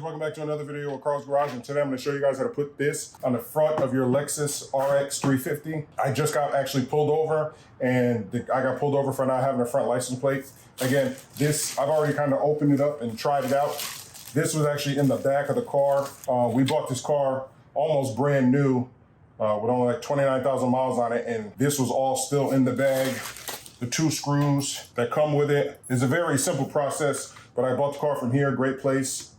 welcome back to another video of Carl's Garage, and today I'm going to show you guys how to put this on the front of your Lexus Rx350. I just got actually pulled over, and I got pulled over for not having a front license plate. Again, this, I've already kind of opened it up and tried it out. This was actually in the back of the car. We bought this car almost brand new with only like 29,000 miles on it, and this was all still in the bag. The 2 screws that come with it is a very simple process, but I bought the car from here, great place.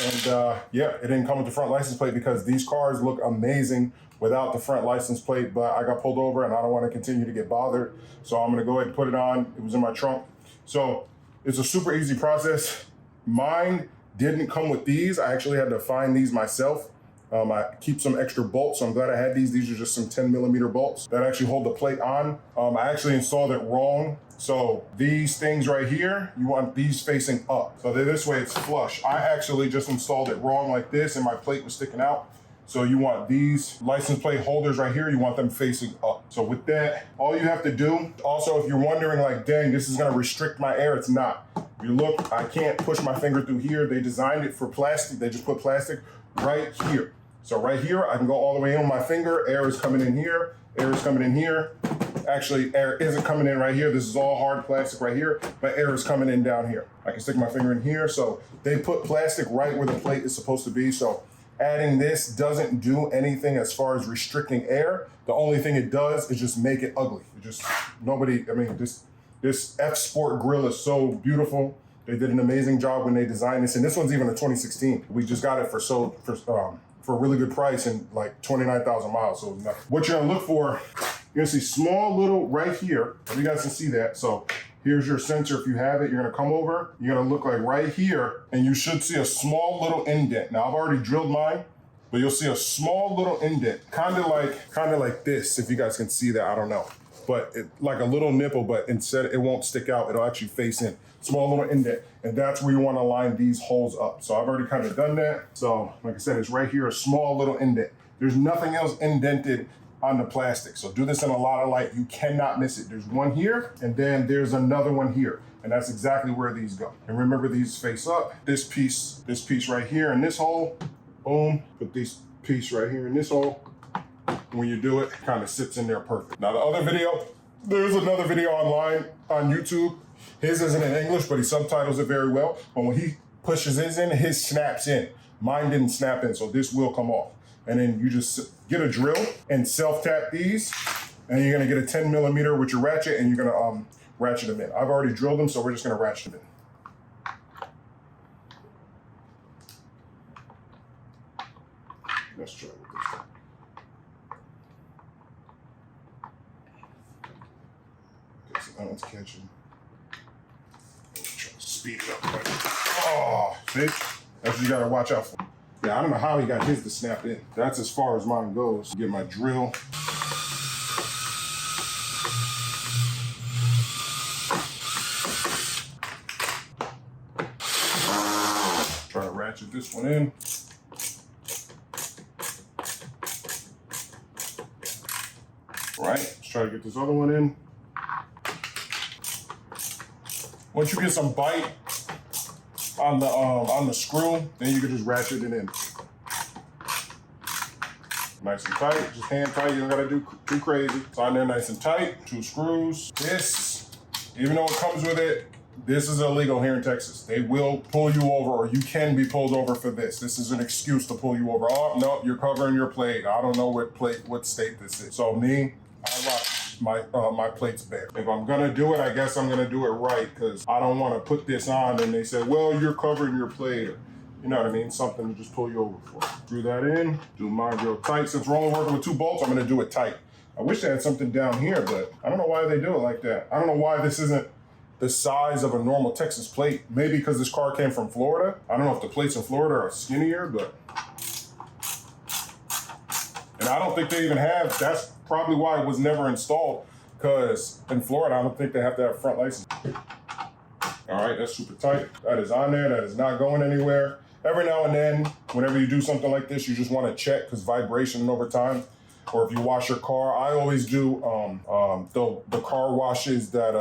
And yeah, it didn't come with the front license plate because these cars look amazing without the front license plate, but I got pulled over and I don't want to continue to get bothered. So I'm gonna go ahead and put it on. It was in my trunk. So it's a super easy process. Mine didn't come with these. I actually had to find these myself. I keep some extra bolts, so I'm glad I had these. These are just some 10mm bolts that actually hold the plate on. I actually installed it wrong. So these things right here, you want these facing up. So this way it's flush. I actually just installed it wrong like this and my plate was sticking out. So you want these license plate holders right here, you want them facing up. So with that, all you have to do, also if you're wondering like, dang, this is gonna restrict my air, it's not. If you look, I can't push my finger through here. They designed it for plastic, they just put plastic right here. So right here, I can go all the way in with my finger, air is coming in here, air is coming in here. Actually, air isn't coming in right here. This is all hard plastic right here, but air is coming in down here. I can stick my finger in here. So they put plastic right where the plate is supposed to be. So adding this doesn't do anything as far as restricting air. The only thing it does is just make it ugly. It just, nobody, I mean, this F Sport grill is so beautiful. They did an amazing job when they designed this. And this one's even a 2016. We just got it for a really good price and like 29,000 miles. So what you're gonna look for, you're gonna see small little right here. You guys can see that. So here's your sensor. If you have it, you're gonna come over. You're gonna look like right here, and you should see a small little indent. Now I've already drilled mine, but you'll see a small little indent, kind of like this. If you guys can see that, I don't know, but like a little nipple. But instead, it won't stick out. It'll actually face in. Small little indent, and that's where you want to line these holes up. So I've already kind of done that. So like I said, it's right here, a small little indent. There's nothing else indented on the plastic. So do this in a lot of light. You cannot miss it. There's one here, and then there's another one here. And that's exactly where these go. And remember, these face up. This piece right here in this hole, boom, put this piece right here in this hole. When you do it, it kind of sits in there perfect. Now the other video, there's another video online on YouTube. His isn't in English, but he subtitles it very well. But when he pushes his in, his snaps in. Mine didn't snap in, so this will come off. And then you just get a drill and self-tap these, and you're gonna get a 10mm with your ratchet, and you're gonna ratchet them in. I've already drilled them, so we're just gonna ratchet them in. Let's try with this one. Okay, so that one's catching. Let's try to speed it up. Right? Oh, see? That's what you gotta watch out for. Yeah, I don't know how he got his to snap in. That's as far as mine goes. Get my drill. Try to ratchet this one in. Right, let's try to get this other one in. Once you get some bite on the screw, then you can just ratchet it in. Nice and tight, just hand tight. You don't gotta do too crazy. It's on there nice and tight. 2 screws. This, even though it comes with it, this is illegal here in Texas. They will pull you over, or you can be pulled over for this. This is an excuse to pull you over. Oh, no, you're covering your plate. I don't know what state this is. So me, I rock my plate's bare. If I'm gonna do it, I guess I'm gonna do it right, because I don't want to put this on and they say, well, you're covering your plate, or, you know what I mean, something to just pull you over for. Screw that in, do mine real tight. Since we're only working with 2 bolts, I'm gonna do it tight. I wish they had something down here, but I don't know why they do it like that. I don't know why this isn't the size of a normal Texas plate. Maybe because this car came from Florida. I don't know if the plates in Florida are skinnier, but. And I don't think they even have, that's probably why it was never installed, because in Florida, I don't think they have to have front license. All right, that's super tight. That is on there, that is not going anywhere. Every now and then, whenever you do something like this, you just want to check, because vibration over time, or if you wash your car, I always do the car washes that,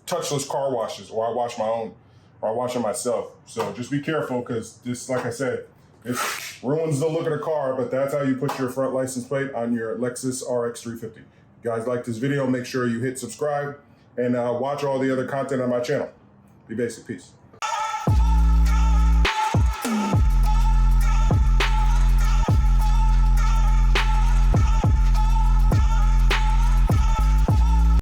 touchless car washes, or I wash my own. or I wash it myself. So just be careful, because this, like I said, it ruins the look of the car, but that's how you put your front license plate on your Lexus RX350. If you guys like this video, make sure you hit subscribe and watch all the other content on my channel. Be basic. Peace.